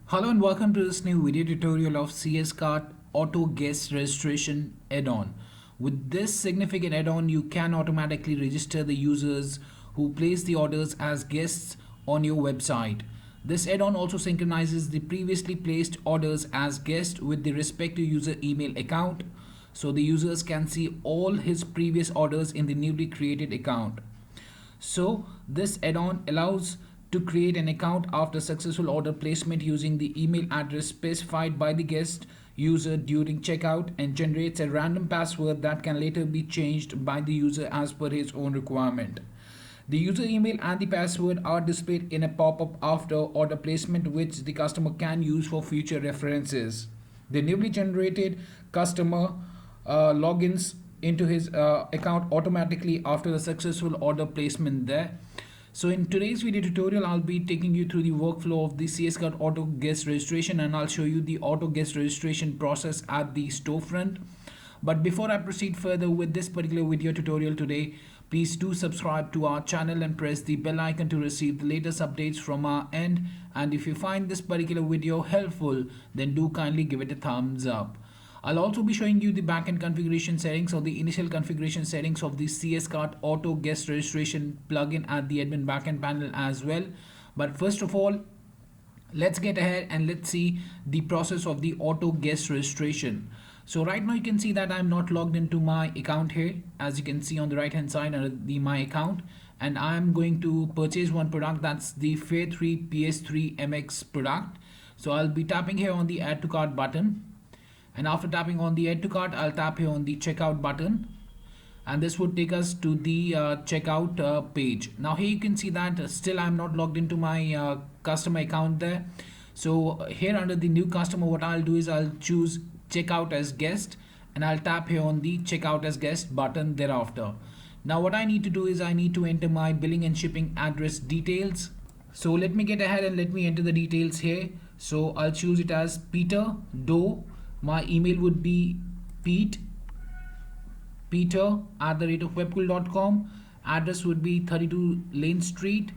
Hello and welcome to this new video tutorial of CS Card Auto Guest Registration add-on. With this significant add-on, you can automatically register the users who place the orders as guests on your website. This add-on also synchronizes the previously placed orders as guest with the respective user email account, so the users can see all his previous orders in the newly created account. So this add-on allows to create an account after successful order placement using the email address specified by the guest user during checkout and generates a random password that can later be changed by the user as per his own requirement. The user email and the password are displayed in a pop-up after order placement, which the customer can use for future references. The newly generated customer logins into his account automatically after the successful order placement there. So in today's video tutorial, I'll be taking you through the workflow of the CS Card Auto Guest Registration, and I'll show you the auto guest registration process at the storefront. But before I proceed further with this particular video tutorial today, please do subscribe to our channel and press the bell icon to receive the latest updates from our end. And if you find this particular video helpful, then do kindly give it a thumbs up. I'll also be showing you the backend configuration settings or the initial configuration settings of the CS Card Auto Guest Registration plugin at the admin backend panel as well. But first of all, let's get ahead and let's see the process of the auto guest registration. So right now you can see that I'm not logged into my account here, as you can see on the right hand side under the my account, and I'm going to purchase one product, that's the Fair 3 PS3 MX product. So I'll be tapping here on the add to cart button, and after tapping on the add to cart, I'll tap here on the checkout button, and this would take us to the checkout page. Now here you can see that still I'm not logged into my customer account there. So here under the new customer, what I'll do is I'll choose checkout as guest, and I'll tap here on the checkout as guest button thereafter. Now what I need to do is I need to enter my billing and shipping address details. So let me get ahead and let me enter the details here. So I'll choose it as Peter Doe. My email would be peter@webkul.com. Address would be 32 Lane Street.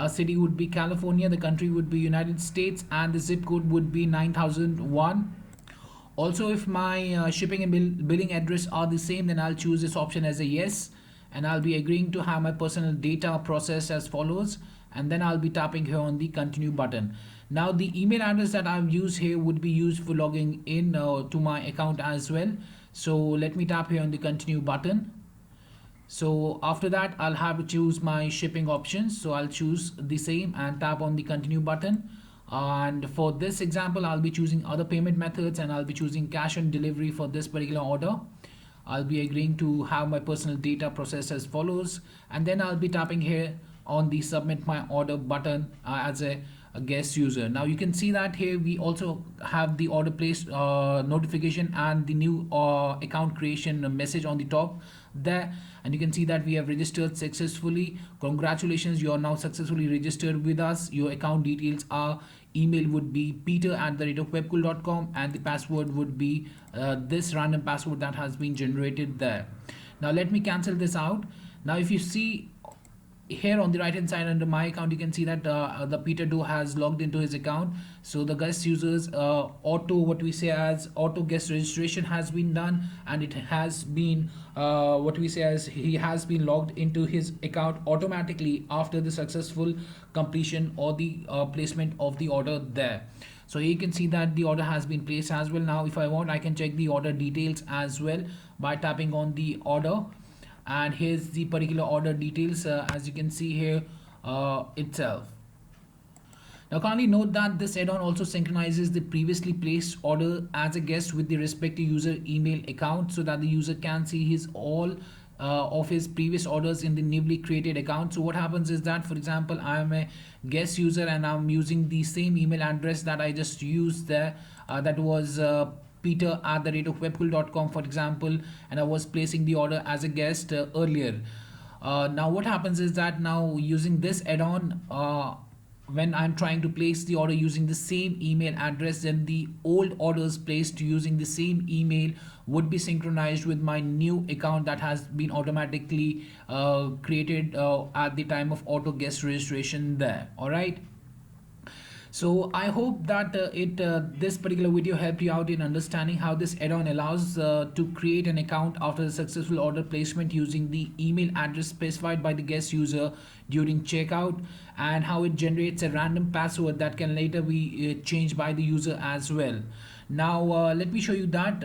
City would be California. The country would be United States, and the zip code would be 9001. Also, if my shipping and billing address are the same, then I'll choose this option as a yes, and I'll be agreeing to have my personal data processed as follows, and then I'll be tapping here on the continue button. Now the email address that I've used here would be used for logging in to my account as well. So let me tap here on the continue button. So after that, I'll have to choose my shipping options. So I'll choose the same and tap on the continue button. And for this example, I'll be choosing other payment methods, and I'll be choosing cash on delivery for this particular order. I'll be agreeing to have my personal data processed as follows, and then I'll be tapping here on the submit my order button as a guest user. Now you can see that here we also have the order placed notification and the new account creation message on the top there, and you can see that we have registered successfully. Congratulations, you are now successfully registered with us. Your account details are, email would be peter@webkul.com, and the password would be this random password that has been generated there. Now let me cancel this out. Now if you see here on the right hand side under my account, you can see that the Peter Doe has logged into his account. So the guest users auto guest registration has been done, and it has been he has been logged into his account automatically after the successful completion or the placement of the order there. So you can see that the order has been placed as well. Now if I want, I can check the order details as well by tapping on the order, and here's the particular order details as you can see here itself. Now kindly note that this add-on also synchronizes the previously placed order as a guest with the respective user email account, so that the user can see his all of his previous orders in the newly created account. So what happens is that, for example, I am a guest user and I'm using the same email address that I just used there, that was peter@webkul.com, for example, and I was placing the order as a guest earlier. Now what happens is that now using this add-on, when I'm trying to place the order using the same email address, then the old orders placed using the same email would be synchronized with my new account that has been automatically created at the time of auto guest registration there. All right. So I hope that it this particular video helped you out in understanding how this add-on allows to create an account after the successful order placement using the email address specified by the guest user during checkout, and how it generates a random password that can later be changed by the user as well. Now let me show you that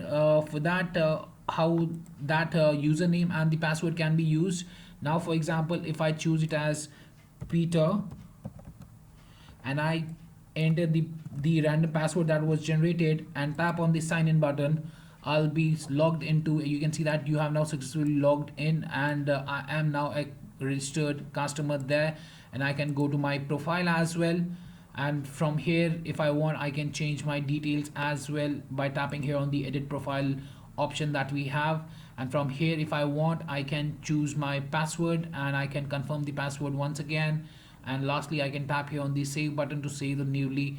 for that how that username and the password can be used. Now for example, if I choose it as Peter and I enter the random password that was generated and tap on the sign in button, I'll be logged into. You can see that you have now successfully logged in, and I am now a registered customer there, and I can go to my profile as well. And from here, if I want, I can change my details as well by tapping here on the edit profile option that we have. And from here, if I want, I can choose my password and I can confirm the password once again. And lastly, I can tap here on the save button to save the newly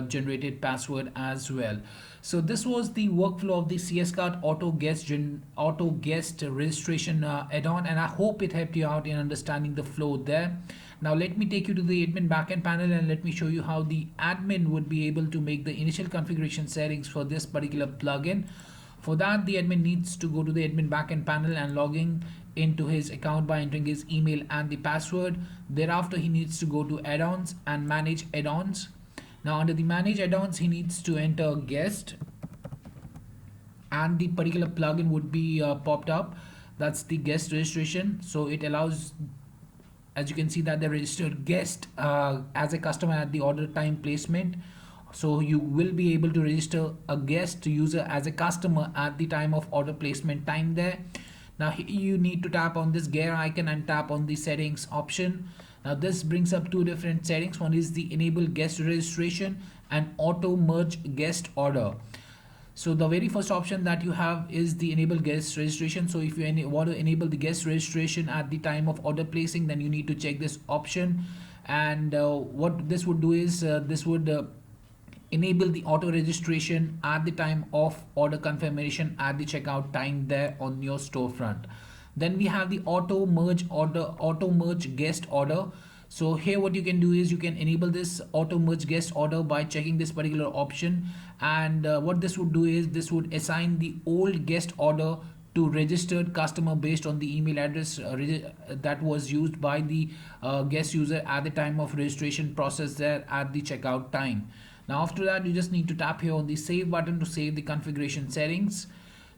generated password as well. So this was the workflow of the CS card auto guest registration add-on, and I hope it helped you out in understanding the flow there. Now let me take you to the admin backend panel and let me show you how the admin would be able to make the initial configuration settings for this particular plugin. For that, the admin needs to go to the admin backend panel and log into his account by entering his email and the password. Thereafter, he needs to go to add-ons and manage add-ons. Now under the manage add-ons, he needs to enter guest, and the particular plugin would be popped up. That's the guest registration. So it allows, as you can see, that the registered guest as a customer at the order time placement. So you will be able to register a guest user as a customer at the time of order placement time there. Now you need to tap on this gear icon and tap on the settings option. Now this brings up two different settings. One is the enable guest registration and auto merge guest order. So the very first option that you have is the enable guest registration. So if you want to enable the guest registration at the time of order placing, then you need to check this option. And what this would do is this would enable the auto registration at the time of order confirmation at the checkout time there on your storefront. Then we have the auto merge guest order. So here what you can do is you can enable this auto merge guest order by checking this particular option, and what this would do is this would assign the old guest order to registered customer based on the email address that was used by the guest user at the time of registration process there at the checkout time. Now after that, you just need to tap here on the save button to save the configuration settings.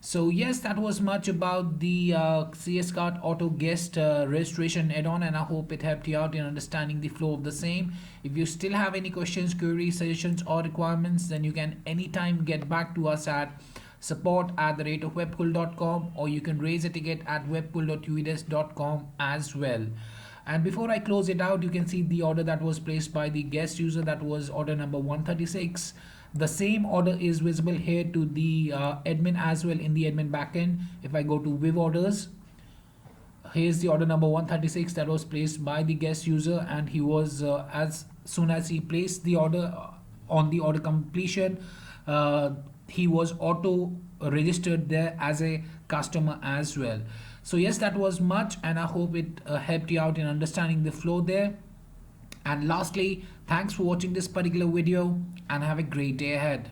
So yes, that was much about the CS card auto guest registration add-on, and I hope it helped you out in understanding the flow of the same. If you still have any questions, queries, suggestions or requirements, then you can anytime get back to us at support@webkul.com, or you can raise a ticket at webkul.uedes.com as well. And before I close it out, you can see the order that was placed by the guest user, that was order number 136. The same order is visible here to the admin as well in the admin backend. If I go to view orders, here's the order number 136 that was placed by the guest user, and he was as soon as he placed the order on the order completion, he was auto registered there as a customer as well. So yes, that was much, and I hope it helped you out in understanding the flow there. And lastly, thanks for watching this particular video and have a great day ahead.